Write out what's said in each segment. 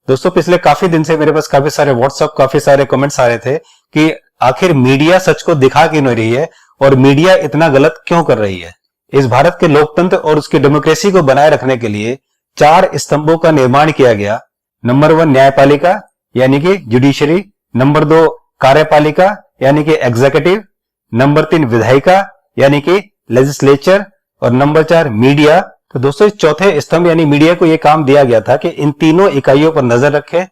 दोस्तों पिछले काफी दिन से मेरे पास काफी सारे व्हाट्सएप काफी सारे कमेंट्स आ रहे थे कि आखिर मीडिया सच को दिखा क्यों नहीं रही है और मीडिया इतना गलत क्यों कर रही है। इस भारत के लोकतंत्र और उसकी डेमोक्रेसी को बनाए रखने के लिए 4 स्तंभों का निर्माण किया गया। नंबर 1 न्यायपालिका यानी कि जुडिशरी, नंबर 2 कार्यपालिका यानी कि एग्जीक्यूटिव, नंबर 3 विधायिका यानी कि लेजिस्लेचर और नंबर 4 मीडिया। तो दोस्तों इस चौथे स्तंभ यानी मीडिया को यह काम दिया गया था कि इन तीनों इकाइयों पर नजर रखे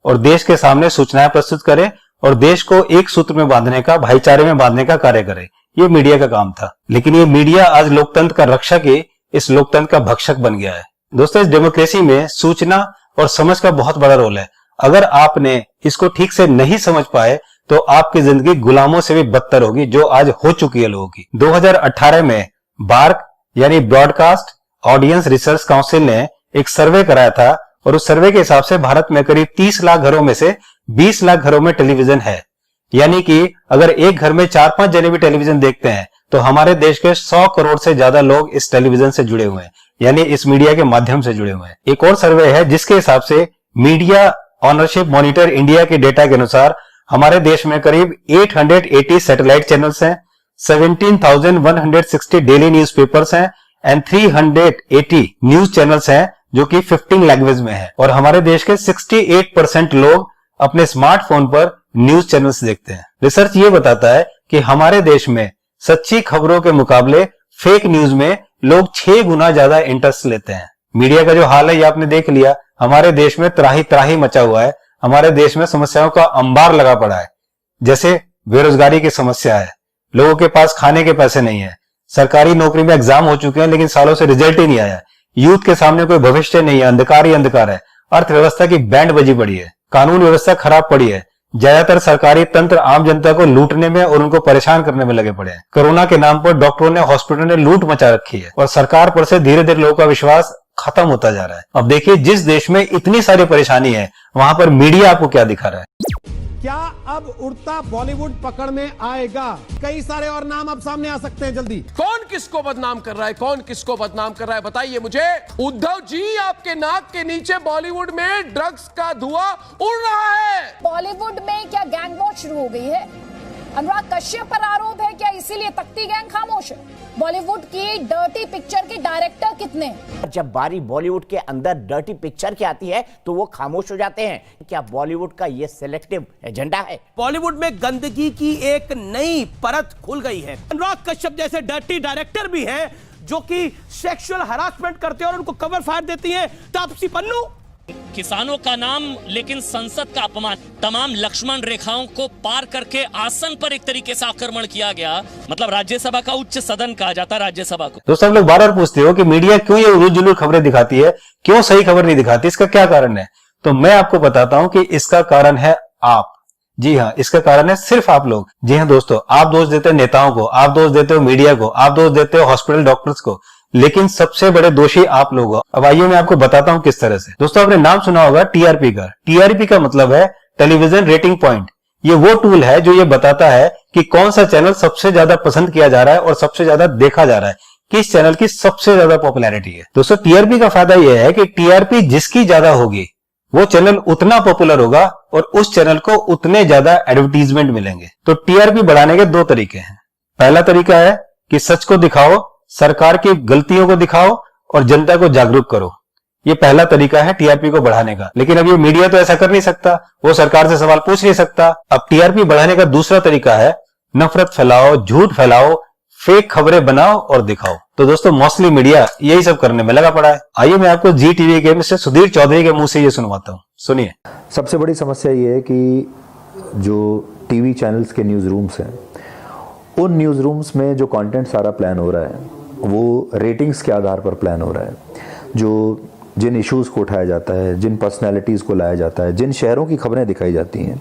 और देश के सामने सूचनाएं प्रस्तुत करे और देश को एक सूत्र में बांधने का, भाईचारे में बांधने का कार्य करे। ये मीडिया का काम था। लेकिन ये मीडिया आज लोकतंत्र का रक्षक ही इस लोकतंत्र का भक्षक बन गया है। दोस्तों इस डेमोक्रेसी में सूचना और समझ का बहुत बड़ा रोल है। अगर आपने इसको ठीक से नहीं समझ पाए तो आपकी जिंदगी गुलामों से भी बदतर होगी, जो आज हो चुकी है लोगों की। 2018 में बार्क यानी ब्रॉडकास्ट ऑडियंस रिसर्च काउंसिल ने एक सर्वे कराया था और उस सर्वे के हिसाब से भारत में करीब 30 लाख घरों में से 20 लाख घरों में टेलीविजन है। यानी कि अगर एक घर में 4-5 जने भी टेलीविजन देखते हैं तो हमारे देश के 100 करोड़ से ज्यादा लोग इस टेलीविजन से जुड़े हुए हैं, यानी इस मीडिया के माध्यम से जुड़े हुए हैं। एक और सर्वे है जिसके हिसाब से मीडिया ऑनरशिप मॉनिटर इंडिया के डेटा के अनुसार हमारे देश में करीब 880 सैटेलाइट चैनल्स हैं, 17,160 डेली न्यूज़पेपर्स हैं एंड 380 न्यूज चैनल्स हैं जो कि 15 लैंग्वेज में है। और हमारे देश के 68% लोग अपने स्मार्टफोन पर न्यूज चैनल्स देखते हैं। रिसर्च ये बताता है कि हमारे देश में सच्ची खबरों के मुकाबले फेक न्यूज में लोग 6 गुना ज्यादा इंटरेस्ट लेते हैं। मीडिया का जो हाल है ये आपने देख लिया। हमारे देश में त्राही त्राही मचा हुआ है। हमारे देश में समस्याओं का अंबार लगा पड़ा है। जैसे बेरोजगारी की समस्या है, लोगों के पास खाने के पैसे नहीं है, सरकारी नौकरी में एग्जाम हो चुके हैं लेकिन सालों से रिजल्ट ही नहीं आया, यूथ के सामने कोई भविष्य नहीं है, अंधकार ही अंधकार है, अर्थव्यवस्था की बैंड बजी पड़ी है, कानून व्यवस्था खराब पड़ी है, ज्यादातर सरकारी तंत्र आम जनता को लूटने में और उनको परेशान करने में लगे पड़े हैं। कोरोना के नाम पर डॉक्टरों ने, हॉस्पिटल ने लूट मचा रखी है और सरकार पर से धीरे धीरे लोगों का विश्वास खत्म होता जा रहा है। अब देखिए जिस देश में इतनी सारी परेशानी है वहां पर मीडिया आपको क्या दिखा रहा है। क्या अब उड़ता बॉलीवुड पकड़ में आएगा? कई सारे और नाम अब सामने आ सकते हैं जल्दी। कौन किसको बदनाम कर रहा है, कौन किसको बदनाम कर रहा है, बताइए मुझे। उद्धव जी, आपके नाक के नीचे बॉलीवुड में ड्रग्स का धुआं उड़ रहा है। बॉलीवुड में क्या गैंग वॉर शुरू हो गई है? अनुराग कश्यप पर आरोप है, क्या इसीलिए तख्ती गैंग खामोश है? बॉलीवुड की डर्टी पिक्चर के डायरेक्टर कितने हैं? जब बारी बॉलीवुड के अंदर डर्टी पिक्चर की आती है तो वो खामोश हो जाते हैं। क्या बॉलीवुड का ये सिलेक्टिव एजेंडा है? बॉलीवुड में गंदगी की एक नई परत खुल गई है। अनुराग कश्यप जैसे डर्टी डायरेक्टर भी हैं जो कि सेक्सुअल हरासमेंट करते हैं और उनको कवर फायर देती हैं। तापसी पन्नू, किसानों का नाम लेकिन संसद का अपमान, तमाम लक्ष्मण रेखाओं को पार करके आसन पर एक तरीके से आक्रमण किया गया। मतलब राज्यसभा का उच्च सदन कहा जाता है राज्यसभा को। दोस्तों आप लोग बार बार पूछते हो कि मीडिया क्यों ये उलझुल जुलूल खबरें दिखाती है, क्यों सही खबर नहीं दिखाती, इसका क्या कारण है? तो मैं आपको बताता हूं कि इसका कारण है आप। जी हाँ, इसका कारण है सिर्फ आप लोग। जी हाँ दोस्तों, आप दोष देते हो नेताओं को, आप दोष देते हो मीडिया को, आप दोष देते हो हॉस्पिटल डॉक्टर्स को, लेकिन सबसे बड़े दोषी आप लोग हो। अब आइए मैं आपको बताता हूं किस तरह से। दोस्तों आपने नाम सुना होगा टीआरपी का। टीआरपी का मतलब है टेलीविजन रेटिंग पॉइंट। ये वो टूल है जो ये बताता है कि कौन सा चैनल सबसे ज्यादा पसंद किया जा रहा है और सबसे ज्यादा देखा जा रहा है, किस चैनल की सबसे ज्यादा पॉपुलैरिटी है। दोस्तों टीआरपी का फायदा यह है कि टीआरपी जिसकी ज्यादा होगी वो चैनल उतना पॉपुलर होगा और उस चैनल को उतने ज्यादा एडवर्टीजमेंट मिलेंगे। तो टीआरपी बढ़ाने के 2 तरीके हैं। पहला तरीका है कि सच को दिखाओ, सरकार की गलतियों को दिखाओ और जनता को जागरूक करो। ये पहला तरीका है टीआरपी को बढ़ाने का। लेकिन अब ये मीडिया तो ऐसा कर नहीं सकता, वो सरकार से सवाल पूछ नहीं सकता। अब टीआरपी बढ़ाने का दूसरा तरीका है नफरत फैलाओ, झूठ फैलाओ, फेक खबरें बनाओ और दिखाओ। तो दोस्तों मोस्टली मीडिया यही सब करने में लगा पड़ा है। आइए मैं आपको जी टीवी के मिस्टर सुधीर चौधरी के मुंह से ये सुनवाता हूँ, सुनिए। सबसे बड़ी समस्या ये है कि जो टीवी चैनल्स के न्यूज़ रूम्स हैं, उन न्यूज़ रूम्स में जो कंटेंट सारा प्लान हो रहा है वो रेटिंग्स के आधार पर प्लान हो रहा है। जो जिन इश्यूज़ को उठाया जाता है, जिन पर्सनैलिटीज़ को लाया जाता है, जिन शहरों की खबरें दिखाई जाती हैं,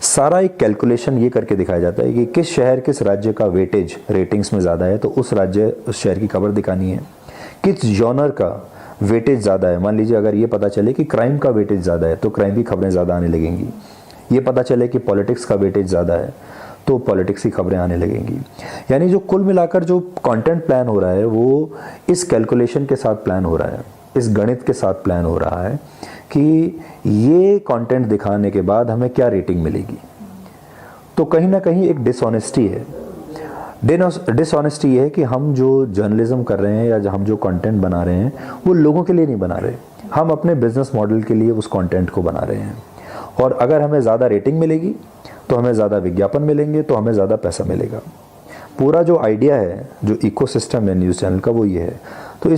सारा एक कैलकुलेशन ये करके दिखाया जाता है कि किस शहर, किस राज्य का वेटेज रेटिंग्स में ज़्यादा है तो उस राज्य, उस शहर की खबर दिखानी है। किस जॉनर का वेटेज ज़्यादा है, मान लीजिए अगर ये पता चले कि क्राइम का वेटेज ज़्यादा है तो क्राइम की खबरें ज़्यादा आने लगेंगी। ये पता चले कि पॉलिटिक्स का वेटेज ज़्यादा है तो पॉलिटिक्स की खबरें आने लगेंगी। यानी जो कुल मिलाकर जो कंटेंट प्लान हो रहा है वो इस कैलकुलेशन के साथ प्लान हो रहा है, इस गणित के साथ प्लान हो रहा है कि ये कंटेंट दिखाने के बाद हमें क्या रेटिंग मिलेगी। तो कहीं ना कहीं एक डिसऑनेस्टी है। डिसऑनेस्टी ये है कि हम जो जर्नलिज्म कर रहे हैं या हम जो कंटेंट बना रहे हैं वो लोगों के लिए नहीं बना रहे, हम अपने बिजनेस मॉडल के लिए उस कंटेंट को बना रहे हैं। और अगर हमें ज़्यादा रेटिंग मिलेगी तो हमें ज़्यादा विज्ञापन मिलेंगे, तो हमें ज़्यादा पैसा मिलेगा। पूरा जो आइडिया है, जो इकोसिस्टम है न्यूज़ चैनल का, वो ये है। तो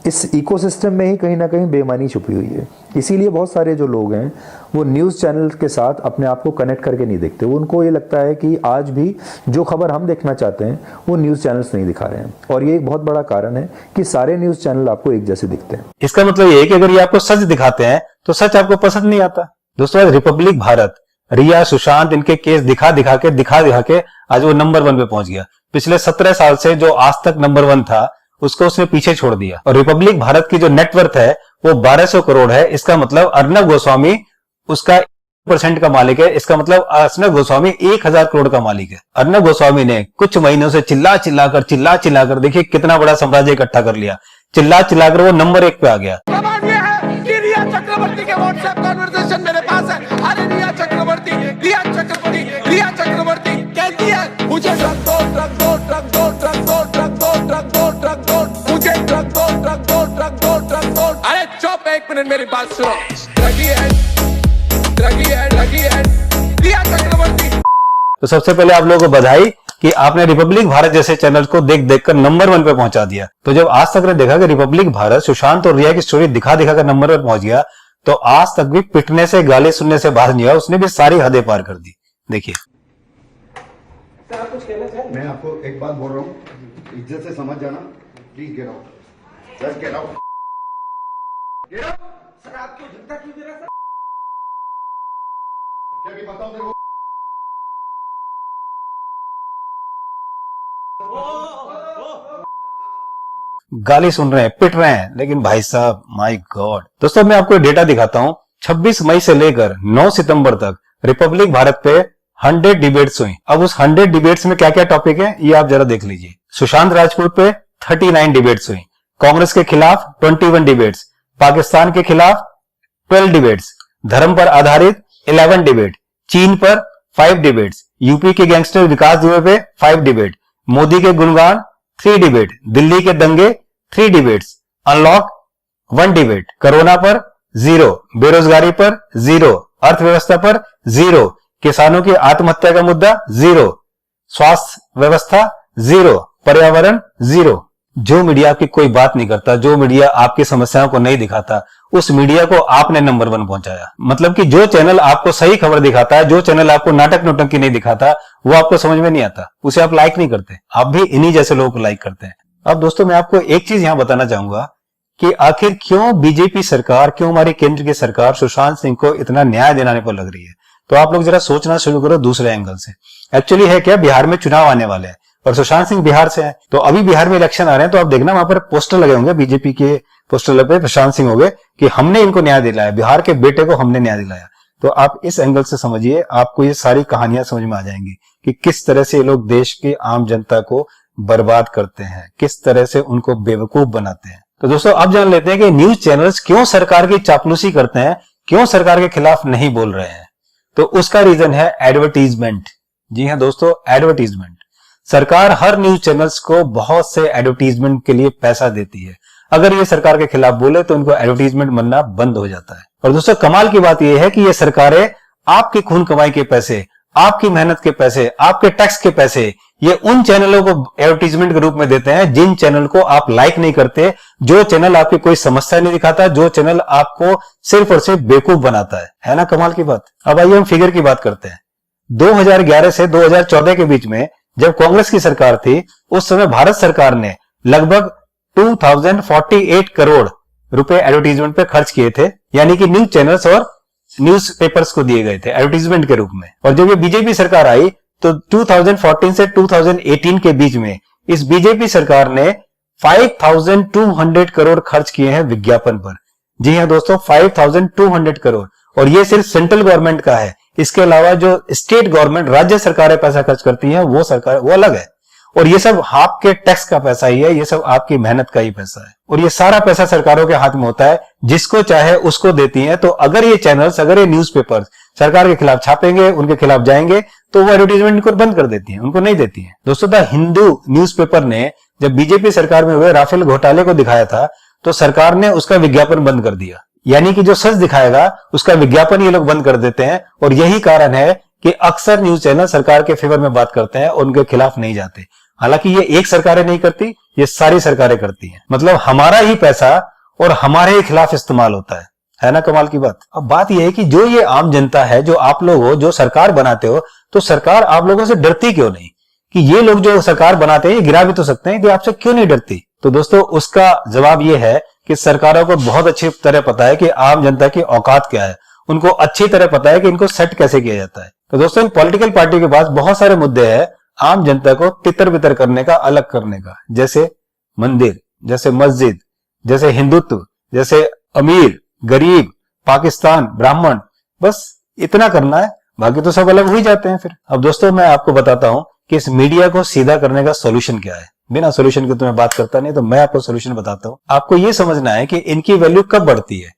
इस इकोसिस्टम में ही कहीं ना कहीं बेईमानी छुपी हुई है। इसीलिए बहुत सारे जो लोग हैं वो न्यूज़ चैनल के साथ अपने आप को कनेक्ट करके नहीं देखते। उनको ये लगता है कि आज भी जो खबर हम देखना चाहते हैं वो न्यूज़ चैनल्स नहीं दिखा रहे हैं, और ये एक बहुत बड़ा कारण है कि सारे न्यूज़ चैनल आपको एक जैसे दिखते हैं। इसका मतलब ये है कि अगर ये आपको सच दिखाते हैं तो सच आपको पसंद नहीं आता। दोस्तों, आज रिपब्लिक भारत, रिया, सुशांत, इनके केस दिखा दिखा के आज वो नंबर 1 पे पहुंच गया। पिछले 17 साल से जो आज तक नंबर 1 था उसको उसने पीछे छोड़ दिया। और रिपब्लिक भारत की जो नेटवर्थ है वो 1200 करोड़ है। इसका मतलब अर्नब गोस्वामी उसका 1% का मालिक है। इसका मतलब अर्नब गोस्वामी 1000 करोड़ का मालिक है। अर्नब गोस्वामी ने कुछ महीनों से चिल्ला चिल्लाकर देखिए कितना बड़ा साम्राज्य इकट्ठा कर लिया। चिल्ला चिल्लाकर वो नंबर 1 पे आ गया। रिया चक्रवर्ती के व्हाट्सएप कन्वर्सेशन मेरे पास है। अरे रिया चक्रवर्ती कहती है मुझे ट्रक दो, मुझे। अरे चुप, 1 मिनट मेरी बात सुनो। रिया चक्रवर्ती। तो सबसे पहले आप लोगों को बधाई कि आपने रिपब्लिक भारत जैसे चैनल को देख कर नंबर 1 पे पहुंचा दिया। तो जब आज तक ने देखा कि रिपब्लिक भारत सुशांत और रिया की स्टोरी दिखा कर नंबर 1 पहुंच गया, तो आज तक भी पिटने से, गाली सुनने से बाहर नहीं हुआ। उसने भी सारी हदें पार कर दी। देखिए, मैं आपको एक बात बोल रहा हूँ, इज्जत से समझ जाना। Please get out, just get out. Sir आप क्यों झगड़ा क्यों दे रहे सर? क्या कि बताओ मेरे को। गाली सुन रहे हैं, पिट रहे हैं, लेकिन भाई साहब, माय गॉड। दोस्तों, मैं आपको डेटा दिखाता हूं। 26 मई से लेकर 9 सितंबर तक रिपब्लिक भारत पे 100 डिबेट्स हुई। अब उस 100 डिबेट्स में क्या क्या टॉपिक है ये आप जरा देख लीजिए। सुशांत राजपूत पे 39 डिबेट्स हुई, कांग्रेस के खिलाफ 21 डिबेट्स, पाकिस्तान के खिलाफ 12 डिबेट्स, धर्म पर आधारित 11 डिबेट, चीन पर 5 डिबेट्स, यूपी के गैंगस्टर विकास दुबे पे 5 डिबेट, मोदी के गुणगान 3 डिबेट, दिल्ली के दंगे 3 डिबेट्स, अनलॉक 1 डिबेट, कोरोना पर 0, बेरोजगारी पर 0, अर्थव्यवस्था पर 0, किसानों की आत्महत्या का मुद्दा 0, स्वास्थ्य व्यवस्था 0, पर्यावरण 0। जो मीडिया आपकी कोई बात नहीं करता, जो मीडिया आपकी समस्याओं को नहीं दिखाता, उस मीडिया को आपने नंबर 1 पहुंचाया। मतलब कि जो चैनल आपको सही खबर दिखाता है, जो चैनल आपको नाटक नौटंकी नहीं दिखाता, वो आपको समझ में नहीं आता, उसे आप लाइक नहीं करते। आप भी इन्हीं जैसे लोगों को लाइक करते हैं। अब दोस्तों, मैं आपको एक चीज यहां बताना चाहूंगा कि आखिर क्यों बीजेपी सरकार, क्यों हमारी केंद्र की सरकार सुशांत सिंह को इतना न्याय दिलाने पर लग रही है। तो आप लोग जरा सोचना शुरू करो दूसरे एंगल से। एक्चुअली है क्या, बिहार में चुनाव आने वाले हैं और सुशांत सिंह बिहार से है। तो अभी बिहार में इलेक्शन आ रहे हैं, तो आप देखना वहां पर पोस्टर लगे होंगे, बीजेपी के पोस्टर पे सुशांत सिंह होंगे कि हमने इनको न्याय दिलाया, बिहार के बेटे को हमने न्याय दिलाया। तो आप इस एंगल से समझिए, आपको ये सारी कहानियां समझ में आ जाएंगी कि किस तरह से ये लोग देश की आम जनता को बर्बाद करते हैं, किस तरह से उनको बेवकूफ बनाते हैं। तो दोस्तों, अब जान लेते हैं कि न्यूज चैनल्स क्यों सरकार की चापलूसी करते हैं, क्यों सरकार के खिलाफ नहीं बोल रहे हैं। तो उसका रीजन है एडवर्टीजमेंट। जी हां दोस्तों, एडवर्टीजमेंट। सरकार हर न्यूज चैनल्स को बहुत से एडवर्टीजमेंट के लिए पैसा देती है। अगर ये सरकार के खिलाफ बोले तो इनको एडवर्टीजमेंट मिलना बंद हो जाता है। और दोस्तों, कमाल की बात यह है कि ये सरकारें आपकी खून कमाई के पैसे, आपकी मेहनत के पैसे, आपके टैक्स के पैसे ये उन चैनलों को एडवर्टीजमेंट के रूप में देते हैं जिन चैनल को आप लाइक नहीं करते, जो चैनल आपकी कोई समस्या नहीं दिखाता, जो चैनल आपको सिर्फ और सिर्फ बेवकूफ बनाता है ना कमाल की बात। अब आइए हम फिगर की बात करते हैं। 2011 से 2014 के बीच में जब कांग्रेस की सरकार थी, उस समय भारत सरकार ने लगभग 2048 करोड़ रुपए एडवर्टीजमेंट पे खर्च किए थे, यानी कि न्यूज चैनल्स और न्यूज पेपर्स को दिए गए थे एडवर्टीजमेंट के रूप में। और जब ये बीजेपी सरकार आई तो 2014 से 2018 के बीच में इस बीजेपी सरकार ने 5200 करोड़ खर्च किए हैं विज्ञापन पर। जी हां दोस्तों, 5200 करोड़। और ये सिर्फ सेंट्रल गवर्नमेंट का है। इसके अलावा जो स्टेट गवर्नमेंट, राज्य सरकारें पैसा खर्च करती हैं, वो अलग है। और ये सब आपके टैक्स का पैसा ही है, ये सब आपकी मेहनत का ही पैसा है और ये सारा पैसा सरकारों के हाथ में होता है, जिसको चाहे उसको देती हैं। तो अगर ये चैनल्स, अगर ये न्यूज़पेपर सरकार के खिलाफ छापेंगे, उनके खिलाफ जाएंगे, तो वो एडवर्टीजमेंट को बंद कर देती हैं, उनको नहीं देती हैं। दोस्तों, द हिंदू न्यूज़पेपर ने जब बीजेपी सरकार में हुए राफेल घोटाले को दिखाया था, तो सरकार ने उसका विज्ञापन बंद कर दिया। यानी कि जो सच दिखाएगा उसका विज्ञापन ये लोग बंद कर देते हैं। और यही कारण है कि अक्सर न्यूज चैनल सरकार के फेवर में बात करते हैं और उनके खिलाफ नहीं जाते। हालांकि ये एक सरकारें नहीं करती, ये सारी सरकारें करती हैं। मतलब हमारा ही पैसा और हमारे ही खिलाफ इस्तेमाल होता है ना कमाल की बात। अब बात यह है कि जो ये आम जनता है, जो आप लोग हो, जो सरकार बनाते हो, तो सरकार आप लोगों से डरती क्यों नहीं? कि ये लोग जो सरकार बनाते हैं ये गिरा भी तो सकते हैं कि आपसे क्यों नहीं डरती? तो दोस्तों, उसका जवाब ये है कि सरकारों को बहुत अच्छी तरह पता है कि आम जनता की औकात क्या है। उनको अच्छी तरह पता है कि इनको सेट कैसे किया जाता है। तो दोस्तों, इन पॉलिटिकल पार्टी के पास बहुत सारे मुद्दे हैं आम जनता को तितर बितर करने का, अलग करने का, जैसे मंदिर, जैसे मस्जिद, जैसे हिंदुत्व, जैसे अमीर गरीब, पाकिस्तान, ब्राह्मण, बस इतना करना है, बाकी तो सब अलग हो ही जाते हैं फिर। अब दोस्तों, मैं आपको बताता हूं कि इस मीडिया को सीधा करने का सोल्यूशन क्या है। बिना सोल्यूशन के तो मैं बात करता नहीं, तो मैं आपको सोल्यूशन बताता हूं। आपको यह समझना है कि इनकी वैल्यू कब बढ़ती है।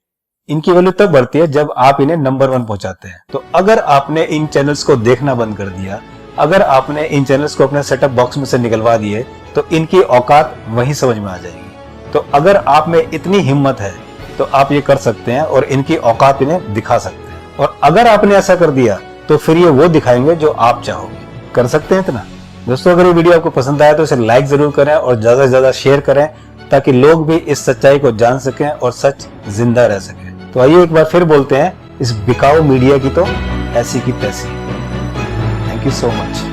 इनकी वैल्यू तब बढ़ती है जब आप इन्हें नंबर 1 पहुंचाते हैं। तो अगर आपने इन चैनल्स को देखना बंद कर दिया, अगर आपने इन चैनल्स को अपने सेटअप बॉक्स में से निकलवा दिए, तो इनकी औकात वहीं समझ में आ जाएगी। तो अगर आप में इतनी हिम्मत है तो आप ये कर सकते हैं और इनकी औकात इन्हें दिखा सकते हैं। और अगर आपने ऐसा कर दिया तो फिर ये वो दिखाएंगे जो आप चाहोगे। कर सकते हैं इतना? दोस्तों, अगर ये वीडियो आपको पसंद आया तो इसे लाइक जरूर करें और ज्यादा से ज्यादा शेयर करें, ताकि लोग भी इस सच्चाई को जान सकें और सच जिंदा रह सके। तो आइए एक बार फिर बोलते हैं, इस बिकाऊ मीडिया की तो ऐसी की तैसी। Thank you so much.